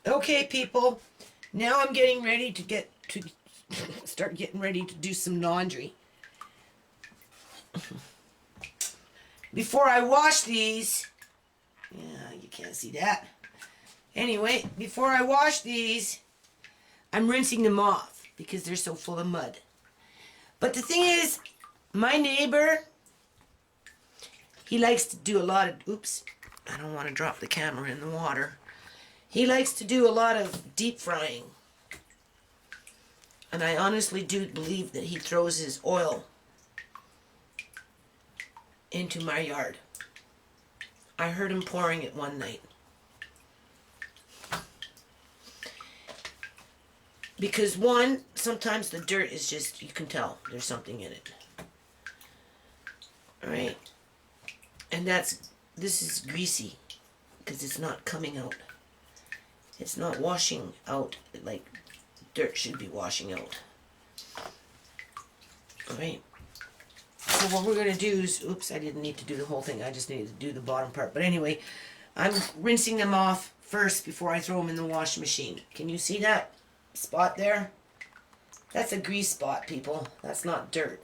Okay, people. Now I'm getting ready to start getting ready to do some laundry. Before I wash these, yeah, you can't see that. Anyway, before I wash these, I'm rinsing them off because they're so full of mud. But the thing is, my neighbor, he likes to do a lot of, oops, I don't want to drop the camera in the water. He likes to do a lot of deep frying. And I honestly do believe that he throws his oil into my yard. I heard him pouring it one night. Because one, sometimes the dirt is just, you can tell there's something in it. Alright? And this is greasy. Because it's not coming out. It's not washing out like dirt should be washing out. Alright. So what we're going to do is, oops, I didn't need to do the whole thing. I just needed to do the bottom part. But anyway, I'm rinsing them off first before I throw them in the washing machine. Can you see that spot there? That's a grease spot, people. That's not dirt.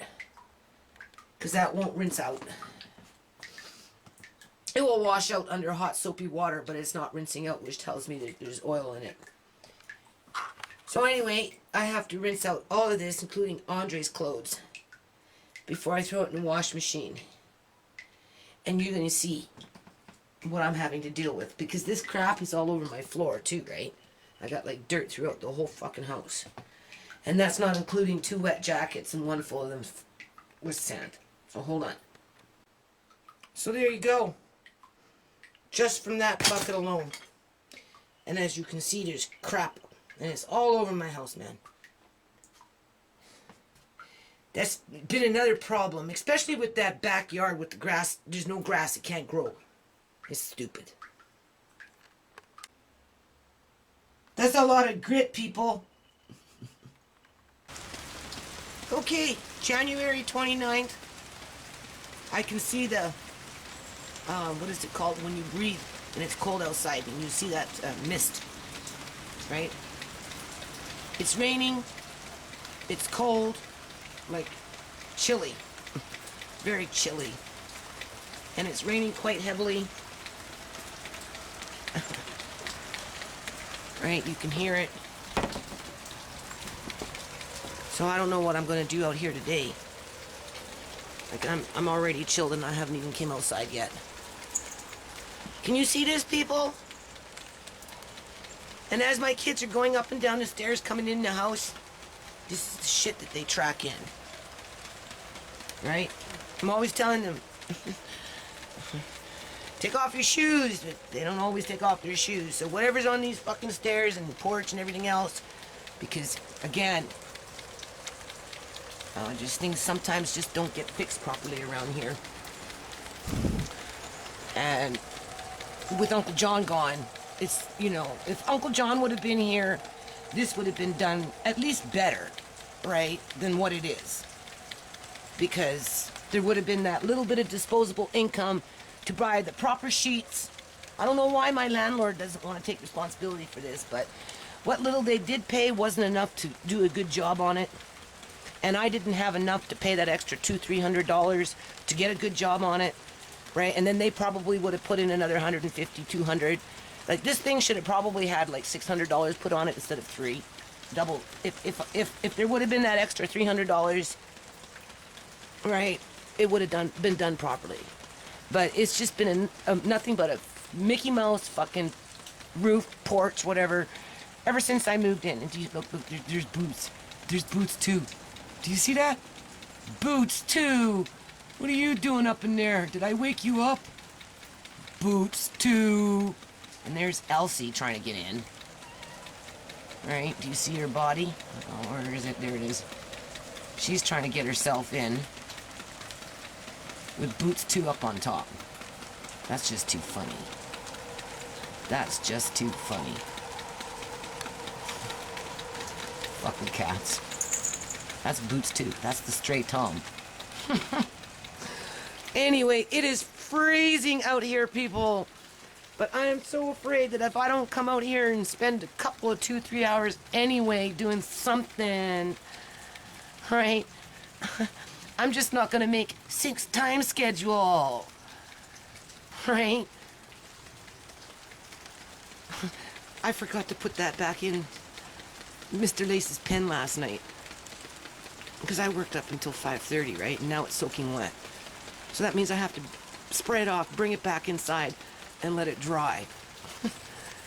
Because that won't rinse out. It will wash out under hot soapy water, but it's not rinsing out, which tells me that there's oil in it. So anyway, I have to rinse out all of this, including Andre's clothes, before I throw it in the wash machine. And you're going to see what I'm having to deal with, because this crap is all over my floor too, right? I got like dirt throughout the whole fucking house. And that's not including 2 wet jackets and one full of them with sand. So hold on. So there you go. Just from that bucket alone. And as you can see, there's crap. And it's all over my house, man. That's been another problem. Especially with that backyard with the grass. There's no grass. It can't grow. It's stupid. That's a lot of grit, people. Okay, January 29th. I can see the... what is it called when you breathe and it's cold outside and you see that mist, right? It's raining, it's cold, like chilly, very chilly, and it's raining quite heavily. Right, you can hear it. So I don't know what I'm going to do out here today. Like I'm already chilled and I haven't even came outside yet. Can you see this, people? And as my kids are going up and down the stairs coming in the house, this is the shit that they track in. Right? I'm always telling them, take off your shoes, but they don't always take off their shoes. So whatever's on these fucking stairs and the porch and everything else, because again, just things sometimes just don't get fixed properly around here. And with Uncle John gone, it's, you know, if Uncle John would have been here, this would have been done at least better, right, than what it is. Because there would have been that little bit of disposable income to buy the proper sheets. I don't know why my landlord doesn't want to take responsibility for this, but what little they did pay wasn't enough to do a good job on it. And I didn't have enough to pay that extra $200-300 to get a good job on it, right? And then they probably would have put in another $150-200. Like, this thing should have probably had like $600 put on it instead of $300. Double. If there would have been that extra $300, right, it would have been done properly. But it's just been nothing but a Mickey Mouse fucking roof, porch, whatever, ever since I moved in. And look, there's boots. There's boots too. Do you see that? Boots too. What are you doing up in there? Did I wake you up? Boots too. And there's Elsie trying to get in. Alright, do you see her body? Oh, where is it? There it is. She's trying to get herself in. With Boots 2 up on top. That's just too funny. That's just too funny. Fucking cats. That's Boots 2. That's the stray Tom. Anyway, it is freezing out here, people. But I am so afraid that if I don't come out here and spend a couple of 2-3 hours anyway doing something, right? I'm just not gonna make 6 time schedule, right? I forgot to put that back in Mr. Lace's pen last night because I worked up until 5:30, right? And now it's soaking wet. So that means I have to spray it off, bring it back inside, and let it dry.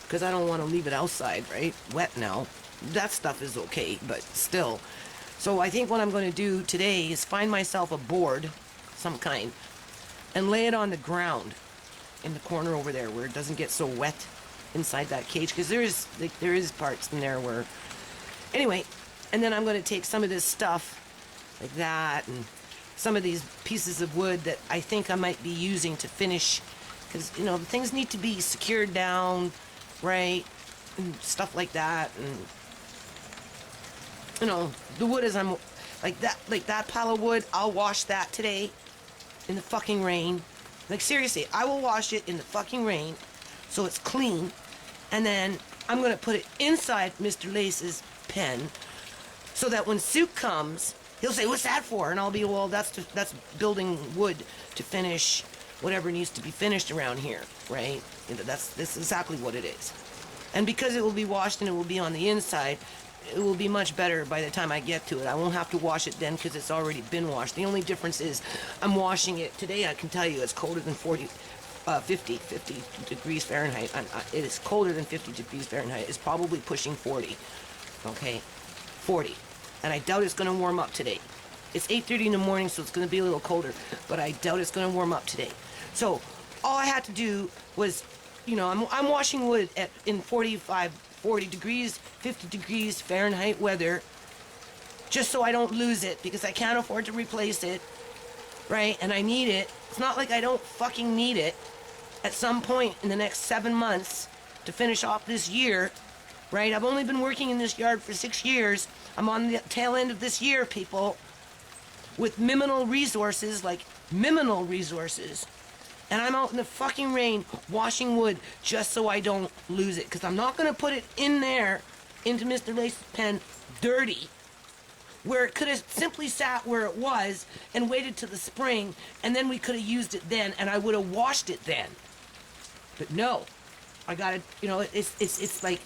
Because I don't want to leave it outside, right? Wet now. That stuff is okay, but still. So I think what I'm going to do today is find myself a board, some kind, and lay it on the ground in the corner over there where it doesn't get so wet inside that cage. Because there is parts in there where... Anyway, and then I'm going to take some of this stuff, like that, and some of these pieces of wood that I think I might be using to finish, because, you know, the things need to be secured down, right, and stuff like that, and, you know, the wood is, like that pile of wood, I'll wash that today in the fucking rain. Like, seriously, I will wash it in the fucking rain so it's clean, and then I'm going to put it inside Mr. Lace's pen so that when Sue comes, he'll say, "What's that for?" And I'll be, "Well, that's building wood to finish whatever needs to be finished around here," right? That's exactly what it is. And because it will be washed and it will be on the inside, it will be much better by the time I get to it. I won't have to wash it then because it's already been washed. The only difference is I'm washing it today. I can tell you it's colder than 50 degrees Fahrenheit. It is colder than 50 degrees Fahrenheit. It's probably pushing 40. Okay, 40. And I doubt it's going to warm up today. It's 8:30 in the morning, so it's going to be a little colder, but I doubt it's going to warm up today. So all I had to do was, you know, I'm washing wood in 40 degrees, 50 degrees Fahrenheit weather, just so I don't lose it, because I can't afford to replace it, right? And I need it. It's not like I don't fucking need it at some point in the next 7 months to finish off this year, right? I've only been working in this yard for 6 years. I'm on the tail end of this year, people, with minimal resources, and I'm out in the fucking rain washing wood just so I don't lose it, because I'm not going to put it in there into Mr. Lace's pen dirty, where it could have simply sat where it was and waited till the spring, and then we could have used it then, and I would have washed it then. But no, I gotta, you know, it's like,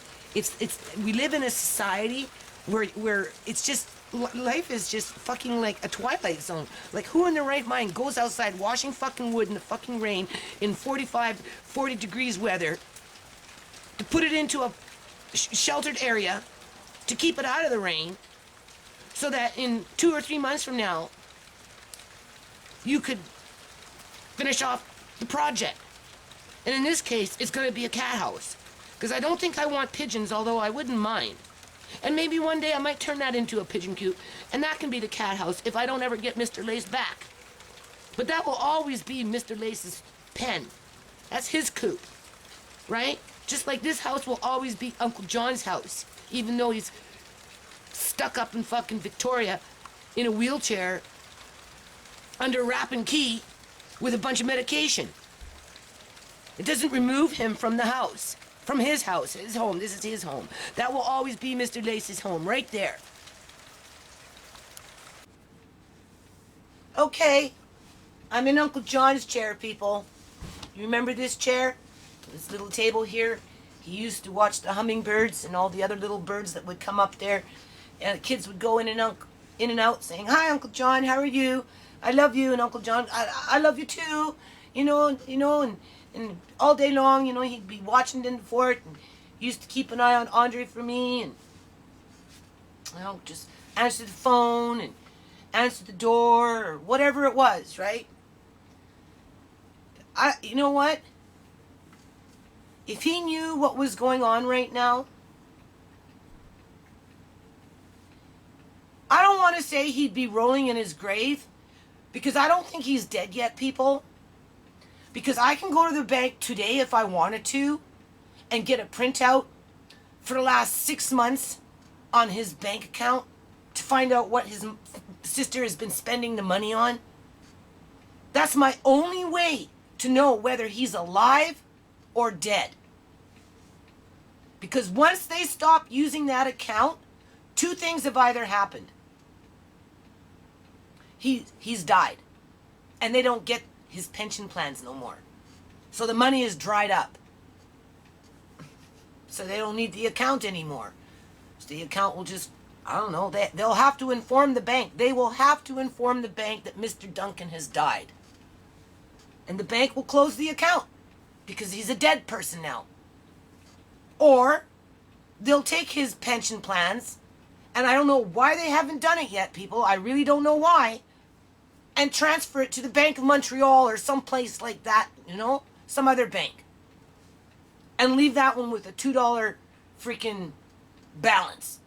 we live in a society where it's just, life is just fucking like a twilight zone. Like, who in their right mind goes outside washing fucking wood in the fucking rain in 40 degrees weather to put it into a sheltered area to keep it out of the rain, so that in 2 or 3 months from now you could finish off the project? And in this case, it's going to be a cat house, because I don't think I want pigeons, although I wouldn't mind. And maybe one day I might turn that into a pigeon coop, and that can be the cat house if I don't ever get Mr. Lace back. But that will always be Mr. Lace's pen. That's his coop, right? Just like this house will always be Uncle John's house, even though he's stuck up in fucking Victoria in a wheelchair under wrap and key with a bunch of medication. It doesn't remove him from the house. From his house, his home. This is his home. That will always be Mr. Lace's home, right there. Okay, I'm in Uncle John's chair, people. You remember this chair? This little table here? He used to watch the hummingbirds and all the other little birds that would come up there. And the kids would go in and out saying, "Hi, Uncle John, how are you? I love you." And Uncle John, I love you too. And all day long, he'd be watching in the fort, and he used to keep an eye on Andre for me, and, just answer the phone, and answer the door, or whatever it was, right? You know what? If he knew what was going on right now, I don't want to say he'd be rolling in his grave, because I don't think he's dead yet, people. Because I can go to the bank today if I wanted to and get a printout for the last 6 months on his bank account to find out what his sister has been spending the money on. That's my only way to know whether he's alive or dead. Because once they stop using that account, two things have either happened. He's died, and they don't get his pension plans no more. So the money is dried up. So they don't need the account anymore. So the account will just, I don't know, they'll have to inform the bank. They will have to inform the bank that Mr. Duncan has died. And the bank will close the account because he's a dead person now. Or they'll take his pension plans, and I don't know why they haven't done it yet, people. I really don't know why. And transfer it to the Bank of Montreal or someplace like that, you know, some other bank. And leave that one with a $2 freaking balance.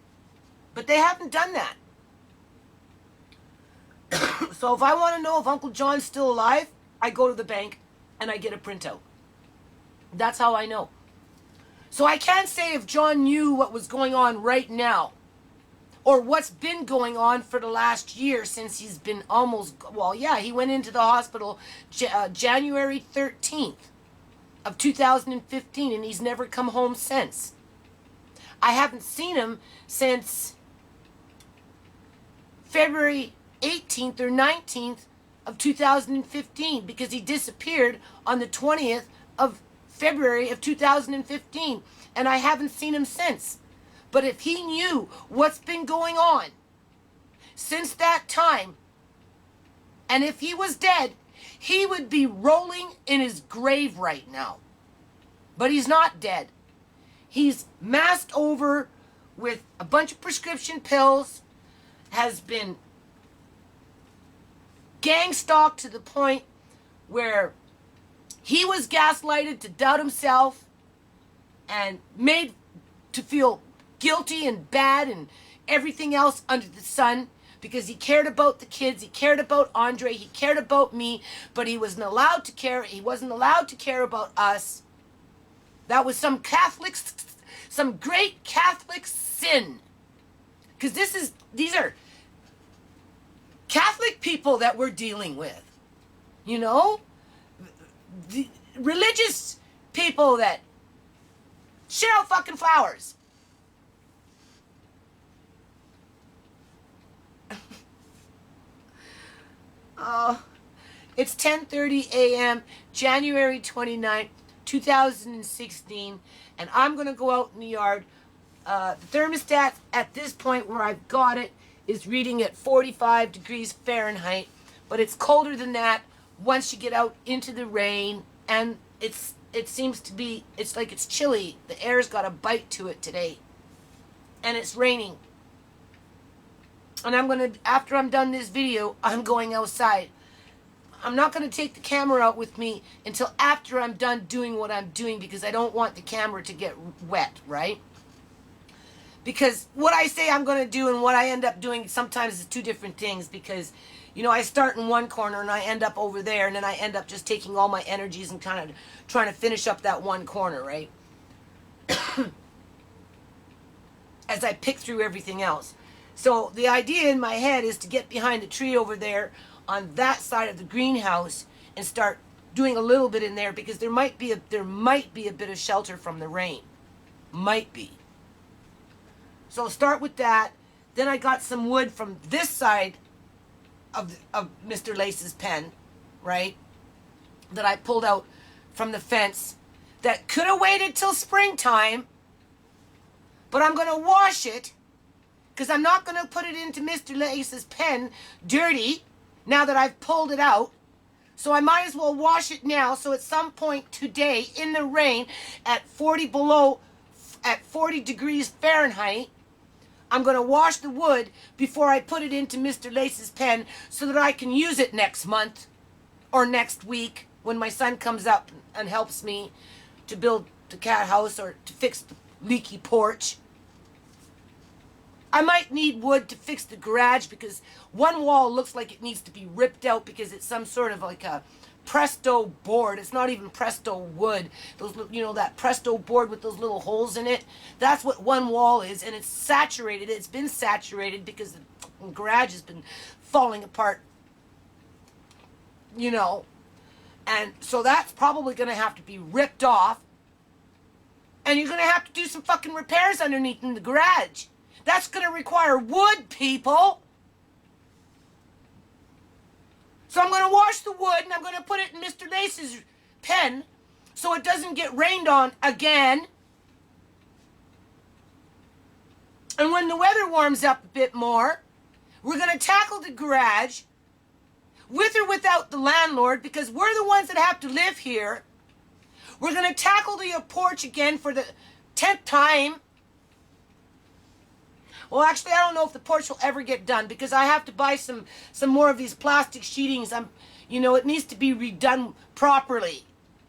But they haven't done that. So if I want to know if Uncle John's still alive, I go to the bank and I get a printout. That's how I know. So I can't say if John knew what was going on right now, or what's been going on for the last year since he's been almost, well, yeah, he went into the hospital January 13th of 2015, and he's never come home since. I haven't seen him since February 18th or 19th of 2015, because he disappeared on the 20th of February of 2015, and I haven't seen him since. But if he knew what's been going on since that time, and if he was dead, he would be rolling in his grave right now. But he's not dead. He's masked over with a bunch of prescription pills, has been gang stalked to the point where he was gaslighted to doubt himself and made to feel guilty and bad and everything else under the sun, because he cared about the kids, he cared about Andre, he cared about me, but he wasn't allowed to care. He wasn't allowed to care about us. That was some great Catholic sin. Because these are Catholic people that we're dealing with. You know? The religious people that shit out fucking flowers. It's 10:30 a.m., January 29th, 2016, and I'm going to go out in the yard. The thermostat at this point where I've got it is reading at 45 degrees Fahrenheit, but it's colder than that once you get out into the rain, and it seems to be, it's like it's chilly. The air's got a bite to it today, and it's raining. And I'm going to, after I'm done this video, I'm going outside. I'm not going to take the camera out with me until after I'm done doing what I'm doing, because I don't want the camera to get wet, right? Because what I say I'm going to do and what I end up doing sometimes is two different things, because, you know, I start in one corner and I end up over there, and then I end up just taking all my energies and kind of trying to finish up that one corner, right? As I pick through everything else. So the idea in my head is to get behind a tree over there on that side of the greenhouse and start doing a little bit in there, because there might be a bit of shelter from the rain. Might be. So I'll start with that. Then I got some wood from this side of Mr. Lace's pen, right? That I pulled out from the fence that could have waited till springtime, but I'm going to wash it, because I'm not going to put it into Mr. Lace's pen dirty now that I've pulled it out. So I might as well wash it now, so at some point today in the rain at 40 degrees Fahrenheit, I'm going to wash the wood before I put it into Mr. Lace's pen, so that I can use it next month or next week when my son comes up and helps me to build the cat house or to fix the leaky porch. I might need wood to fix the garage, because one wall looks like it needs to be ripped out, because it's some sort of like a Presto board. It's not even Presto wood. Those, you know, that Presto board with those little holes in it. That's what one wall is, and it's saturated. It's been saturated because the garage has been falling apart, you know. And so that's probably going to have to be ripped off And you're going to have to do some fucking repairs underneath in the garage. That's going to require wood, people. So I'm going to wash the wood and I'm going to put it in Mr. Lace's pen so it doesn't get rained on again. And when the weather warms up a bit more, we're going to tackle the garage with or without the landlord, because we're the ones that have to live here. We're going to tackle the porch again for the 10th time. Well, actually, I don't know if the porch will ever get done, because I have to buy some more of these plastic sheetings. It needs to be redone properly.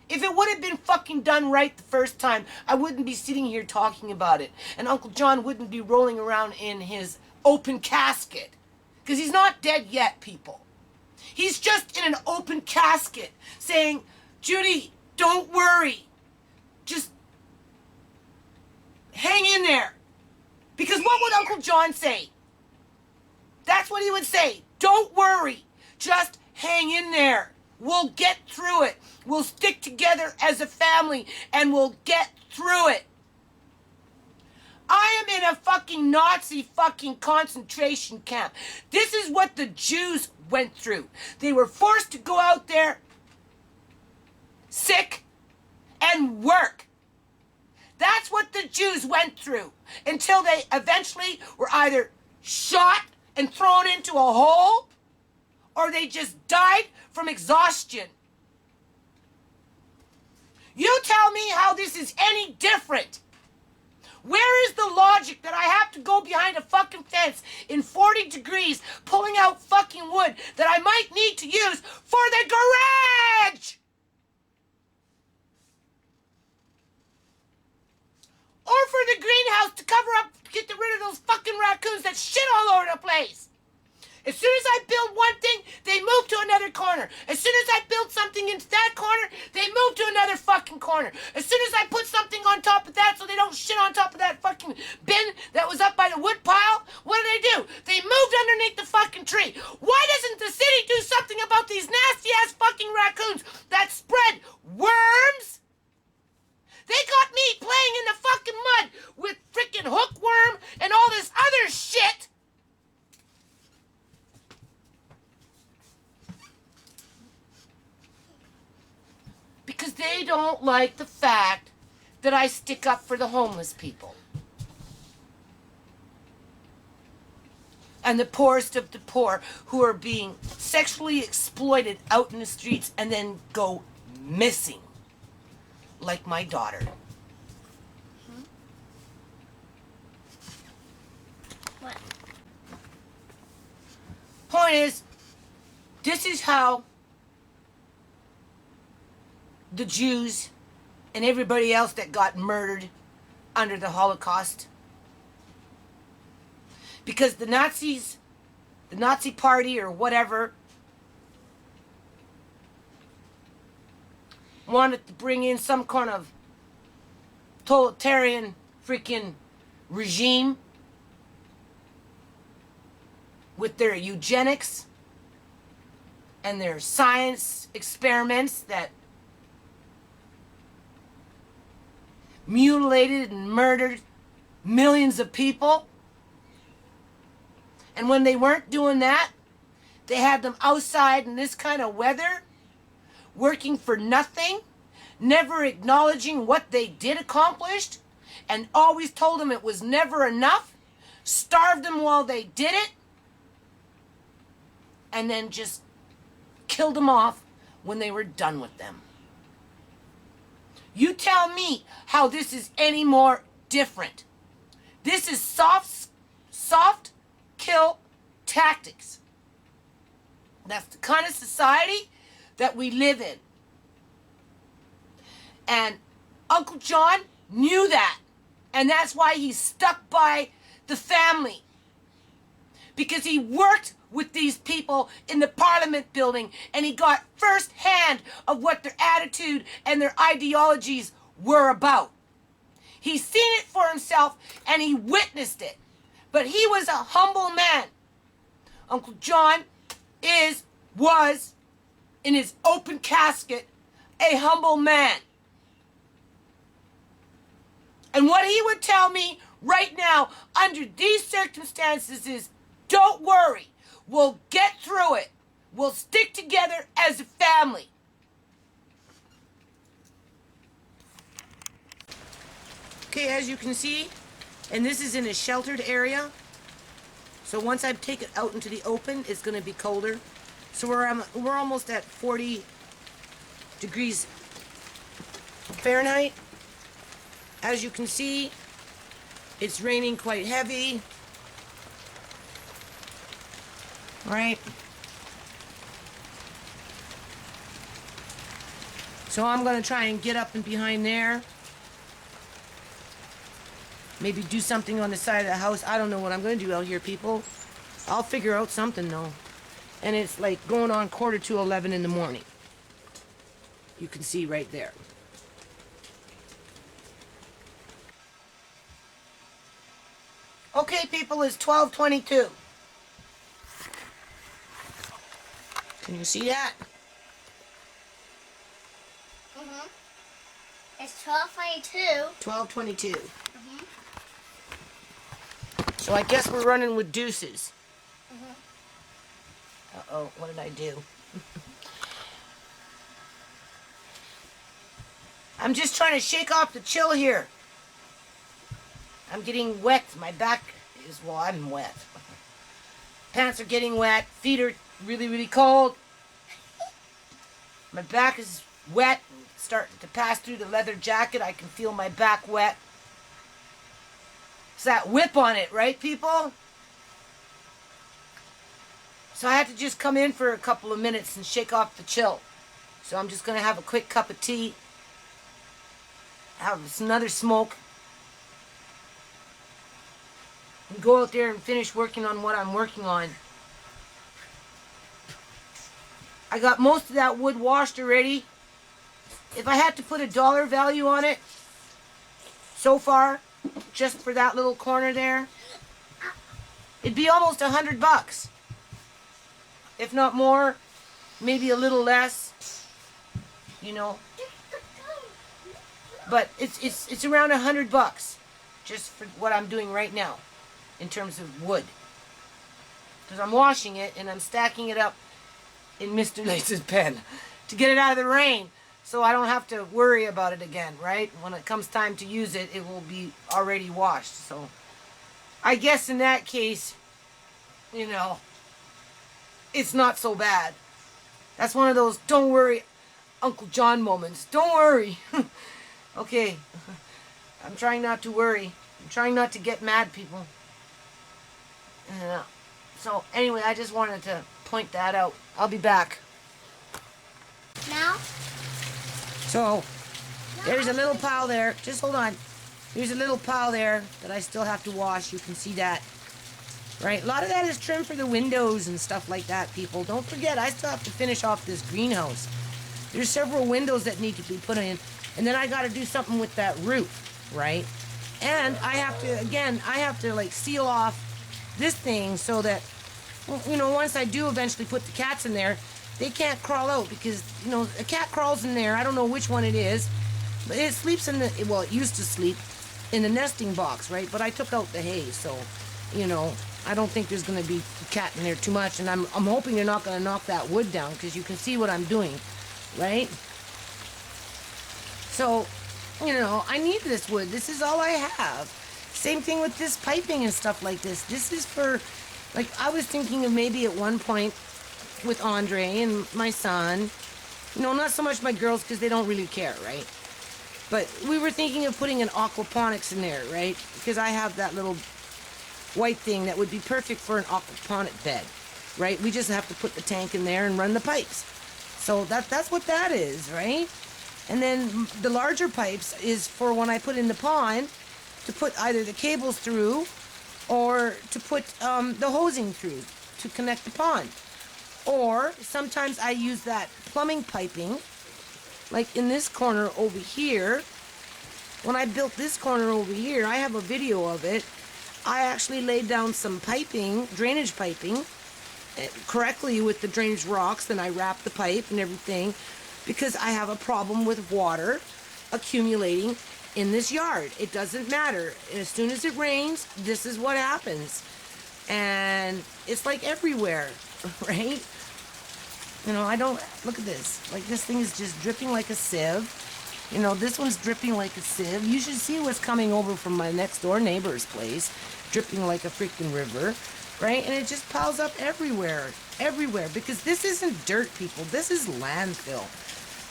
If it would have been fucking done right the first time, I wouldn't be sitting here talking about it. And Uncle John wouldn't be rolling around in his open casket. Because he's not dead yet, people. He's just in an open casket saying, Judy, don't worry. Just hang in there. Because what would Uncle John say? That's what he would say. Don't worry. Just hang in there. We'll get through it. We'll stick together as a family and we'll get through it. I am in a fucking Nazi fucking concentration camp. This is what the Jews went through. They were forced to go out there sick and work. That's what the Jews went through until they eventually were either shot and thrown into a hole or they just died from exhaustion. You tell me how this is any different. Where is the logic that I have to go behind a fucking fence in 40 degrees pulling out fucking wood that I might need to use for the garage? Or for the greenhouse to cover up, get rid of those fucking raccoons that shit all over the place. As soon as I build one thing, they move to another corner. As soon as I build something into that corner, they move to another fucking corner. As soon as I put something on top of that so they don't shit on top of that fucking bin that was up by the wood pile, what do? They moved underneath the fucking tree. Why doesn't the city do something about these nasty-ass fucking raccoons that spread worms? They got me playing in the fucking mud with freaking hookworm and all this other shit. Because they don't like the fact that I stick up for the homeless people. And the poorest of the poor who are being sexually exploited out in the streets and then go missing. Like my daughter. What? Point is, this is how the Jews and everybody else that got murdered under the Holocaust. Because the Nazis, the Nazi party or whatever, wanted to bring in some kind of totalitarian freaking regime with their eugenics and their science experiments that mutilated and murdered millions of people. And when they weren't doing that, they had them outside in this kind of weather, working for nothing, never acknowledging what they did accomplish, and always told them it was never enough, starved them while they did it, and then just killed them off when they were done with them. You tell me how this is any more different. This is soft kill tactics. That's the kind of society that we live in. And Uncle John knew that. And that's why he stuck by the family. Because he worked with these people in the Parliament building and he got first hand of what their attitude and their ideologies were about. He's seen it for himself and he witnessed it. But he was a humble man. Uncle John was, in his open casket, a humble man. And what he would tell me right now, under these circumstances, is don't worry. We'll get through it. We'll stick together as a family. Okay, as you can see, and this is in a sheltered area. So once I take it out into the open, it's going to be colder. So we're almost at 40 degrees Fahrenheit. As you can see, it's raining quite heavy. Right? So I'm going to try and get up and behind there. Maybe do something on the side of the house. I don't know what I'm going to do out here, people. I'll figure out something, though. And it's like going on 11:45 in the morning. You can see right there. Okay, people, it's 12:22. Can you see that? Mm-hmm. It's 12:22. 12:22. So I guess we're running with deuces. Uh-oh, what did I do? I'm just trying to shake off the chill here. I'm getting wet. My back is, well, I'm wet. Pants are getting wet. Feet are really, really cold. My back is wet. Starting to pass through the leather jacket. I can feel my back wet. It's that whip on it, right, people? So I had to just come in for a couple of minutes and shake off the chill. So I'm just going to have a quick cup of tea. Have another smoke. And go out there and finish working on what I'm working on. I got most of that wood washed already. If I had to put a dollar value on it, so far, just for that little corner there, it'd be almost $100. If not more, maybe a little less, you know. But it's around $100 just for what I'm doing right now in terms of wood. Because I'm washing it and I'm stacking it up in Mr. Lace's pen to get it out of the rain so I don't have to worry about it again, right? When it comes time to use it, it will be already washed. So I guess in that case, you know, it's not so bad. That's one of those don't worry Uncle John moments. Don't worry. Okay. I'm trying not to worry. I'm trying not to get mad, people. So anyway, I just wanted to point that out. I'll be back. Now? So there's a little pile there. Just hold on. There's a little pile there that I still have to wash. You can see that. Right? A lot of that is trim for the windows and stuff like that, people. Don't forget, I still have to finish off this greenhouse. There's several windows that need to be put in. And then I got to do something with that roof, right? And I have to like seal off this thing so that, you know, once I do eventually put the cats in there, they can't crawl out because, you know, a cat crawls in there. I don't know which one it is, but it sleeps in the, well, it used to sleep in the nesting box, right? But I took out the hay, so, you know, I don't think there's going to be a cat in there too much. And I'm hoping they're not going to knock that wood down because you can see what I'm doing, right? So, you know, I need this wood. This is all I have. Same thing with this piping and stuff like this. This is for, like, I was thinking of maybe at one point with Andre and my son, you know, not so much my girls because they don't really care, right? But we were thinking of putting an aquaponics in there, right? Because I have that little white thing that would be perfect for an aquaponic bed, right? We just have to put the tank in there and run the pipes. So that's what that is, right? And then the larger pipes is for when I put in the pond to put either the cables through or to put the hosing through to connect the pond. Or sometimes I use that plumbing piping, like in this corner over here. When I built this corner over here, I have a video of it. I actually laid down some piping, drainage piping, correctly with the drainage rocks. Then I wrapped the pipe and everything because I have a problem with water accumulating in this yard. It doesn't matter. As soon as it rains, this is what happens. And it's like everywhere, right? You know, I don't, look at this. Like, this thing is just dripping like a sieve. You know, this one's dripping like a sieve. You should see what's coming over from my next door neighbor's place, dripping like a freaking river, right? And it just piles up everywhere, because this isn't dirt, people. This is landfill.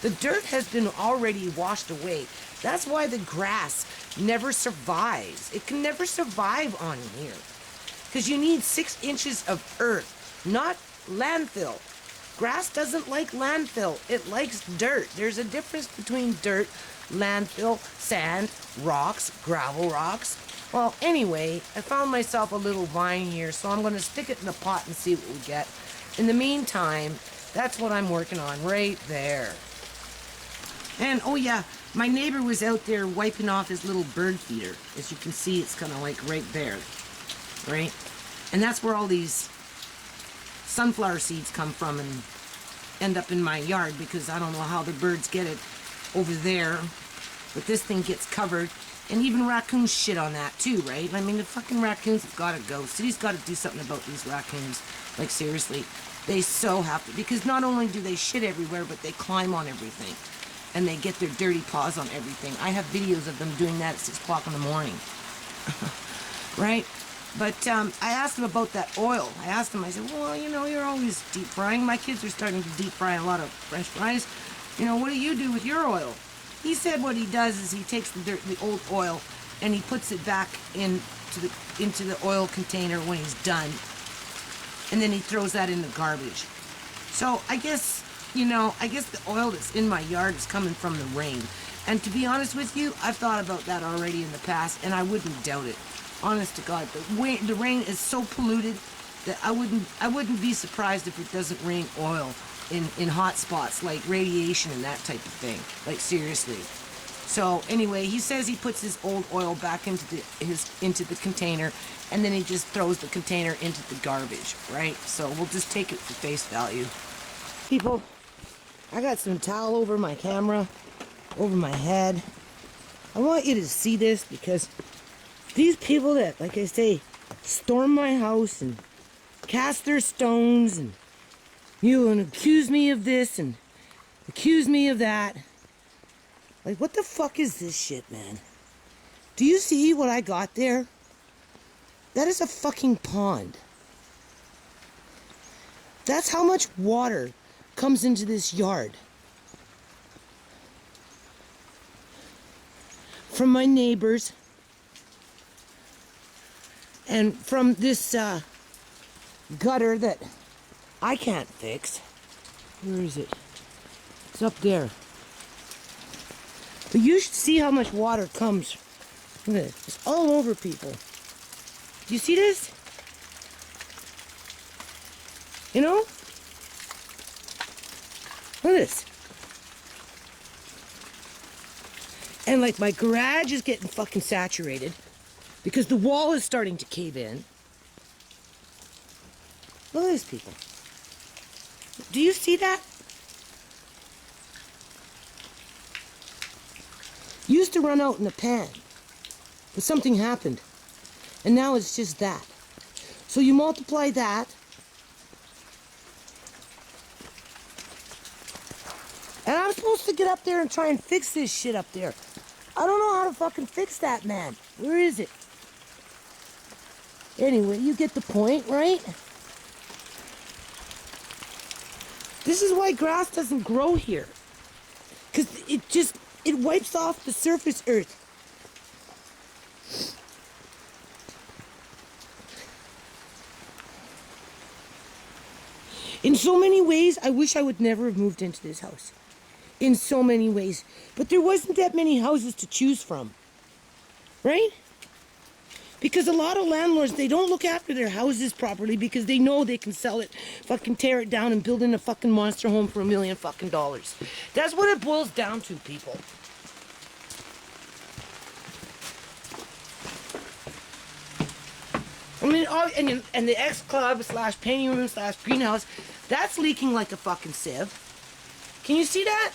The dirt has been already washed away. That's why the grass never survives. It can never survive on here, because you need 6 inches of earth, not landfill. Grass doesn't like landfill. It likes dirt. There's a difference between dirt, landfill, sand, rocks, gravel rocks. Well, anyway, I found myself a little vine here, so I'm going to stick it in the pot and see what we get. In the meantime, that's what I'm working on right there. And, oh yeah, my neighbor was out there wiping off his little bird feeder. As you can see, it's kind of like right there, right? And that's where all these sunflower seeds come from and end up in my yard, because I don't know how the birds get it over there, but this thing gets covered, and even raccoons shit on that too, right? I mean, the fucking raccoons have got to go. City's got to do something about these raccoons. Like, seriously, they so have to, because not only do they shit everywhere, but they climb on everything, and they get their dirty paws on everything. I have videos of them doing that at 6 o'clock in the morning, right? But I asked him about that oil. I asked him, I said, well, you know, you're always deep frying. My kids are starting to deep fry a lot of French fries. You know, what do you do with your oil? He said what he does is he takes the old oil, and he puts it back into the oil container when he's done. And then he throws that in the garbage. So I guess, you know, the oil that's in my yard is coming from the rain. And to be honest with you, I've thought about that already in the past, and I wouldn't doubt it. Honest to God, the rain is so polluted that I wouldn't be surprised if it doesn't rain oil in hot spots like radiation and that type of thing. Like, seriously. So anyway, he says he puts his old oil back into the container, and then he just throws the container into the garbage, right? So we'll just take it for face value. People, I got some towel over my camera, over my head. I want you to see this, because these people that, like I say, storm my house and cast their stones and, you know, and accuse me of this and accuse me of that. Like, what the fuck is this shit, man? Do you see what I got there? That is a fucking pond. That's how much water comes into this yard. From my neighbors. And from this gutter that I can't fix. Where is it? It's up there. But you should see how much water comes. Look at it. It's all over, people. Do you see this? You know? Look at this. And like, my garage is getting fucking saturated, because the wall is starting to cave in. Look at these people. Do you see that? Used to run out in a pan, but something happened. And now it's just that. So you multiply that. And I'm supposed to get up there and try and fix this shit up there. I don't know how to fucking fix that, man. Where is it? Anyway, you get the point, right? This is why grass doesn't grow here. Because it wipes off the surface earth. In so many ways, I wish I would never have moved into this house. In so many ways. But there wasn't that many houses to choose from. Right? Because a lot of landlords, they don't look after their houses properly, because they know they can sell it, fucking tear it down and build in a fucking monster home for $1 million fucking dollars. That's what it boils down to, people. I mean, and the X-Club / painting room / greenhouse, that's leaking like a fucking sieve. Can you see that?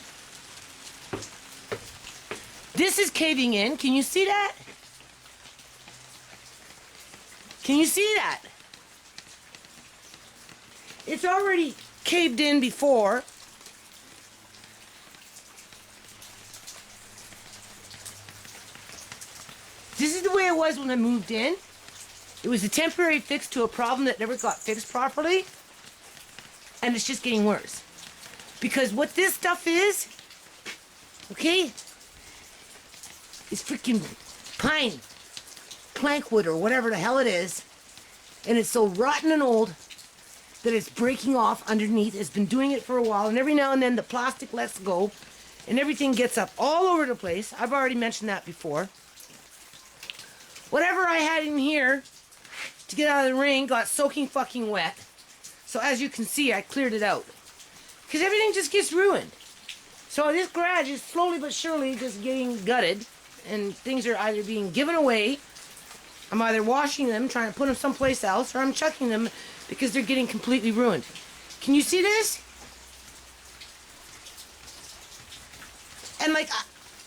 This is caving in. Can you see that? Can you see that? It's already caved in before. This is the way it was when I moved in. It was a temporary fix to a problem that never got fixed properly. And it's just getting worse. Because what this stuff is, okay, is freaking pine, plankwood, or whatever the hell it is. And it's so rotten and old that it's breaking off underneath. It's been doing it for a while, and every now and then the plastic lets go, and everything gets up all over the place. I've already mentioned that before. Whatever I had in here to get out of the rain got soaking fucking wet. So as you can see, I cleared it out. Because everything just gets ruined. So this garage is slowly but surely just getting gutted, and things are either being given away, I'm either washing them, trying to put them someplace else, or I'm chucking them because they're getting completely ruined. Can you see this? And like,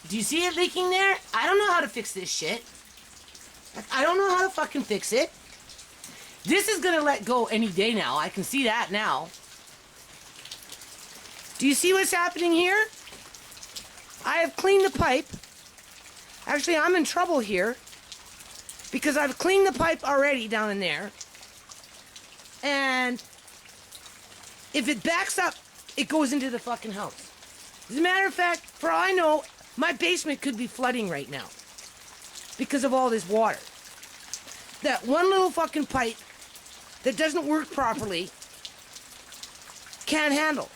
do you see it leaking there? I don't know how to fix this shit. I don't know how to fucking fix it. This is gonna let go any day now. I can see that now. Do you see what's happening here? I have cleaned the pipe. Actually, I'm in trouble here because I've cleaned the pipe already down in there. And if it backs up, it goes into the fucking house. As a matter of fact, for all I know, my basement could be flooding right now because of all this water. That one little fucking pipe that doesn't work properly can't handle.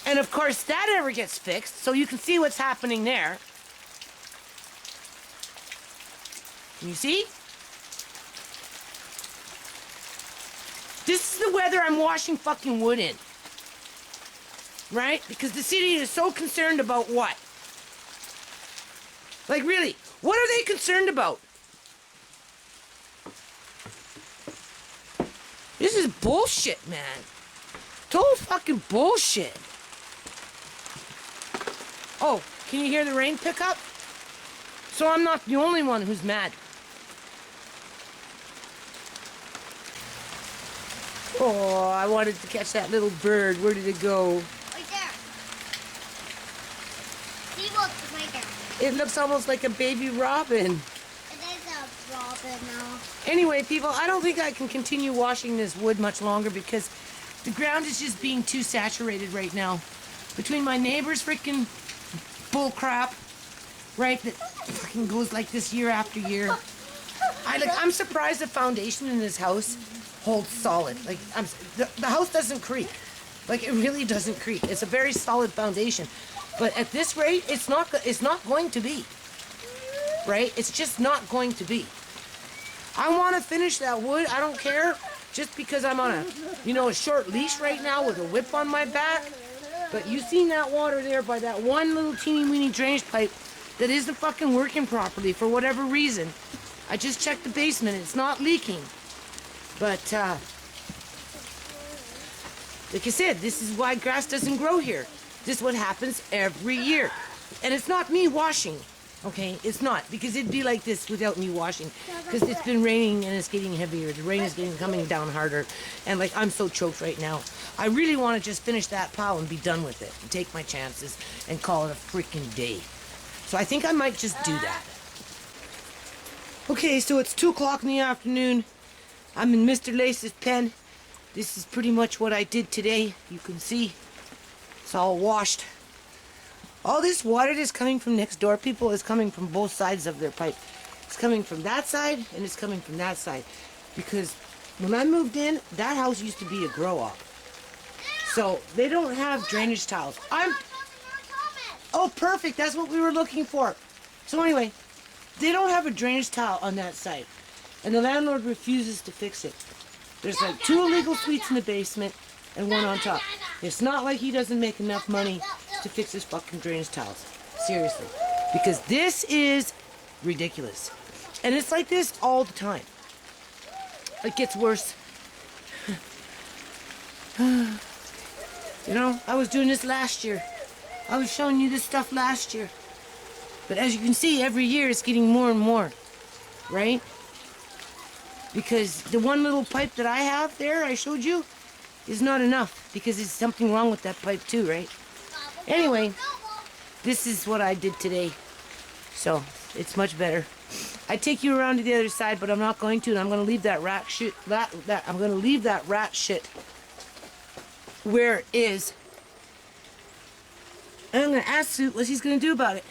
And of course, that never gets fixed, so you can see what's happening there. Can you see? This is the weather I'm washing fucking wood in. Right? Because the city is so concerned about what? Like really, what are they concerned about? This is bullshit, man. Total fucking bullshit. Oh, can you hear the rain pick up? So I'm not the only one who's mad. Oh, I wanted to catch that little bird. Where did it go? Right there. See what's right there. It looks almost like a baby robin. It is a robin now. Anyway, people, I don't think I can continue washing this wood much longer because the ground is just being too saturated right now. Between my neighbor's freaking bull crap, right, that fucking goes like this year after year. I'm surprised the foundation in this house holds solid. Like, the house doesn't creak. Like, it really doesn't creak. It's a very solid foundation. But at this rate, it's not going to be. Right? It's just not going to be. I want to finish that wood. I don't care. Just because I'm on a short leash right now with a whip on my back. But you seen that water there by that one little teeny weeny drainage pipe that isn't fucking working properly for whatever reason. I just checked the basement. It's not leaking. But, like I said, this is why grass doesn't grow here. This is what happens every year. And it's not me washing, okay? It's not, because it'd be like this without me washing. Because it's been raining and it's getting heavier. The rain is coming down harder. And, like, I'm so choked right now. I really want to just finish that pile and be done with it. And take my chances and call it a freaking day. So I think I might just do that. Okay, so it's 2 o'clock in the afternoon. I'm in Mr. Lace's pen. This is pretty much what I did today. You can see it's all washed. All this water that's coming from next door, people, is coming from both sides of their pipe. It's coming from that side and it's coming from that side. Because when I moved in, that house used to be a grow-up. So they don't have drainage tiles. Oh, perfect. That's what we were looking for. So anyway, they don't have a drainage tile on that side. And the landlord refuses to fix it. There's like 2 illegal suites in the basement and 1 on top. It's not like he doesn't make enough money to fix his fucking drainage tiles. Seriously. Because this is ridiculous. And it's like this all the time. It gets worse. You know, I was doing this last year. I was showing you this stuff last year. But as you can see, every year it's getting more and more, right? Because the one little pipe that I have there, I showed you, is not enough. Because there's something wrong with that pipe too, right? Anyway, this is what I did today. So, it's much better. I'd take you around to the other side, but I'm not going to. And I'm going to leave that rat shit, I'm going to leave that rat shit where it is. And I'm going to ask Sue what she's going to do about it.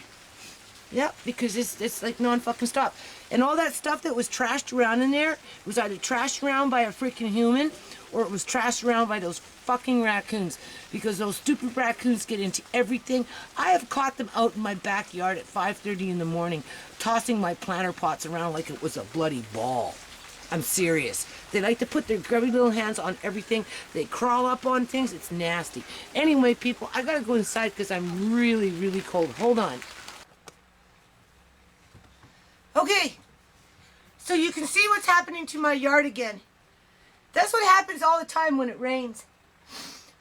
Yep, because it's like non-fucking stop. And all that stuff that was trashed around in there was either trashed around by a freaking human or it was trashed around by those fucking raccoons. Because those stupid raccoons get into everything. I have caught them out in my backyard at 5:30 in the morning, tossing my planter pots around like it was a bloody ball. I'm serious. They like to put their grubby little hands on everything. They crawl up on things. It's nasty. Anyway, people, I gotta go inside because I'm really, really cold. Hold on. Okay, so you can see what's happening to my yard again. That's what happens all the time when it rains.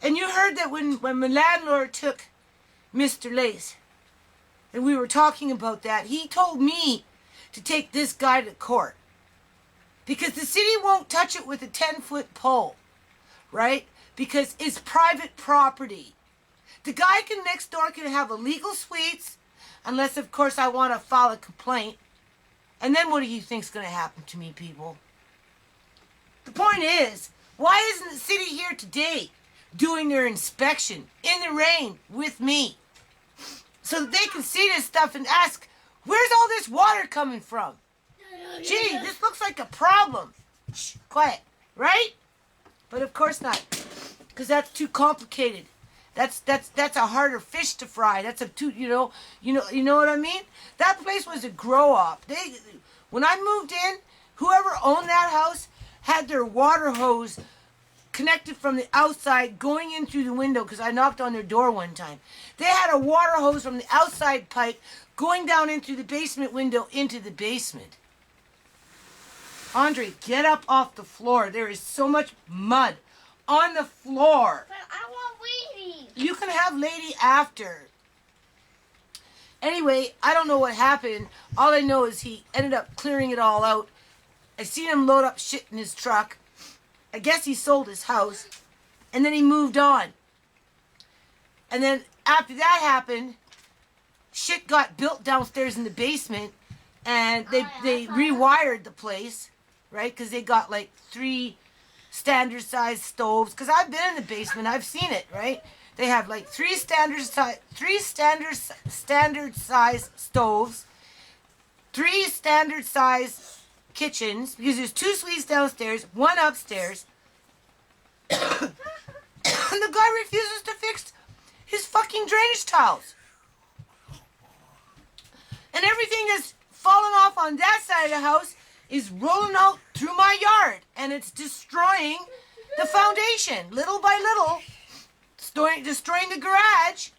And you heard that when my landlord took Mr. Lace, and we were talking about that, he told me to take this guy to court. Because the city won't touch it with a 10-foot pole, right? Because it's private property. The guy next door can have illegal suites, unless, of course, I want to file a complaint. And then what do you think's going to happen to me, people? The point is, why isn't the city here today doing their inspection in the rain with me? So that they can see this stuff and ask, where's all this water coming from? Gee, this looks like a problem. Shh, quiet, right? But of course not, because that's too complicated. That's a harder fish to fry. That's a too, you know what I mean? That place was a grow up. When I moved in, whoever owned that house had their water hose connected from the outside going in through the window, because I knocked on their door one time. They had a water hose from the outside pipe going down in through the basement window into the basement. Andre, get up off the floor. There is so much mud on the floor. But I want Lady. You can have Lady after. Anyway, I don't know what happened. All I know is he ended up clearing it all out. I seen him load up shit in his truck. I guess he sold his house. And then he moved on. And then after that happened, shit got built downstairs in the basement. And they rewired the place, right? Because they got like 3 standard size stoves. Because I've been in the basement. I've seen it, right? They have like 3 standard size stoves, 3 standard size kitchens, because there's 2 suites downstairs, 1 upstairs. And the guy refuses to fix his fucking drainage tiles. And everything that's fallen off on that side of the house is rolling out through my yard, and it's destroying the foundation little by little. Destroying the garage.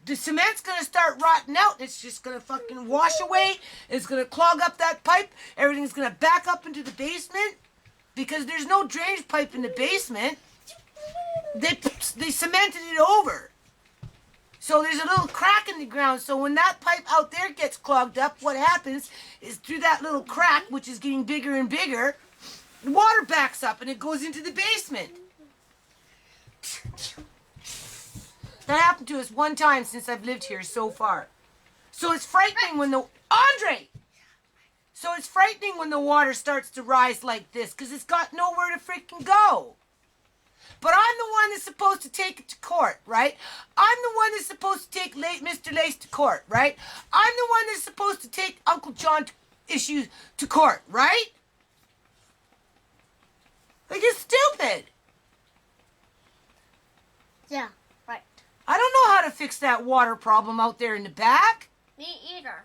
The cement's going to start rotting out. It's just going to fucking wash away. It's going to clog up that pipe. Everything's going to back up into the basement because there's no drainage pipe in the basement. They cemented it over. So there's a little crack in the ground. So when that pipe out there gets clogged up, what happens is through that little crack, which is getting bigger and bigger, the water backs up and it goes into the basement. That happened to us one time since I've lived here so far. So it's frightening when So it's frightening when the water starts to rise like this, because it's got nowhere to freaking go. But I'm the one that's supposed to take it to court, right? I'm the one that's supposed to take Mr. Lace to court, right? I'm the one that's supposed to take Uncle John issues to court, right? Like, it's stupid. Yeah, right. I don't know how to fix that water problem out there in the back. Me either.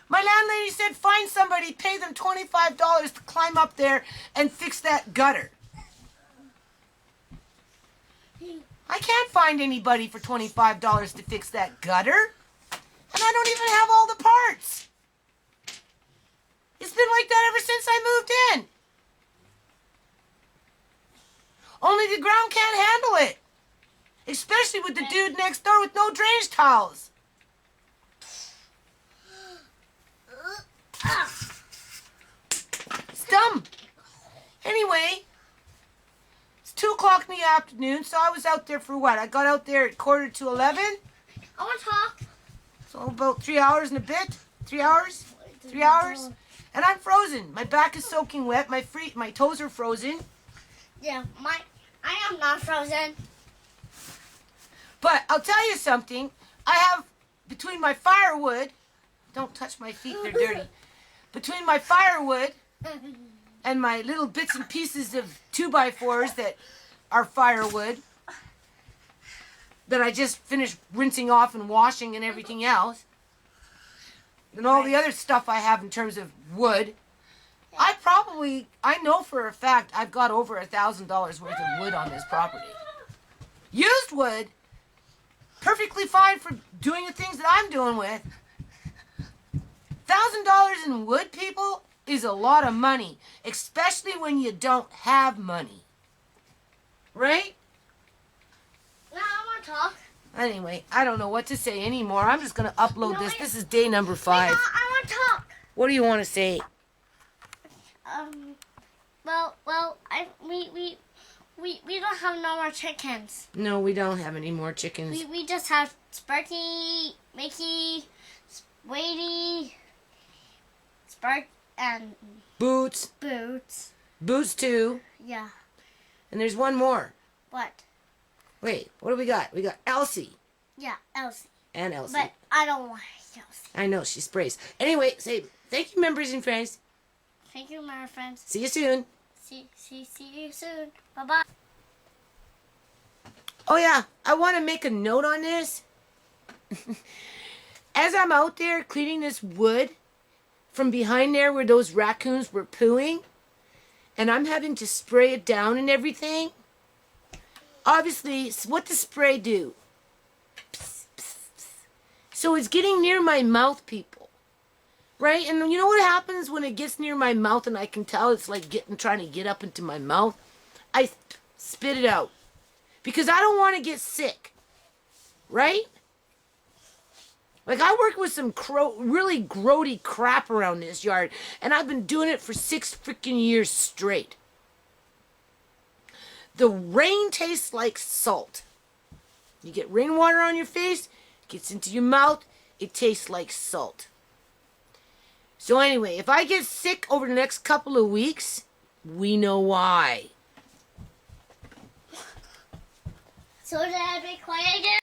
My landlady said find somebody, pay them $25 to climb up there and fix that gutter. I can't find anybody for $25 to fix that gutter. And I don't even have all the parts. It's been like that ever since I moved in. Only the ground can't handle it. Especially with the dude next door with no drainage towels. It's dumb. Anyway, it's 2 o'clock in the afternoon, so I was out there for what? I got out there at 11:45. I want to talk. So about 3 hours and a bit. 3 hours? 3 hours? And I'm frozen. My back is soaking wet. My toes are frozen. Yeah, I am not frozen. But I'll tell you something. I have, between my firewood, don't touch my feet, they're dirty. Between my firewood and my little bits and pieces of 2x4s that are firewood, that I just finished rinsing off and washing and everything else, and all the other stuff I have in terms of wood, I know for a fact I've got over $1,000 worth of wood on this property. Used wood, perfectly fine for doing the things that I'm doing with. $1,000 in wood, people, is a lot of money, especially when you don't have money. Right? No, I want to talk. Anyway, I don't know what to say anymore. I'm just going to upload this. This is day number 5. No, I want to talk. What do you want to say? We don't have no more chickens. No, we don't have any more chickens. We just have Sparky, Mickey, Wadey, Spark, and Boots. Boots. Boots too. Yeah. And there's one more. What? Wait, what do we got? We got Elsie. Yeah, Elsie. And Elsie. But I don't want Elsie. I know, she sprays. Anyway, say thank you, members and friends. Thank you, my friends. See you soon. See you soon. Bye-bye. Oh yeah, I want to make a note on this. As I'm out there cleaning this wood from behind there where those raccoons were pooing, and I'm having to spray it down and everything, obviously, what does spray do? Psst, psst, psst. So it's getting near my mouth, people. Right? And you know what happens when it gets near my mouth and I can tell it's like trying to get up into my mouth? I spit it out. Because I don't want to get sick. Right? Like, I work with some really grody crap around this yard, and I've been doing it for 6 freaking years straight. The rain tastes like salt. You get rainwater on your face, it gets into your mouth, it tastes like salt. So anyway, if I get sick over the next couple of weeks, we know why. So did I be quiet again?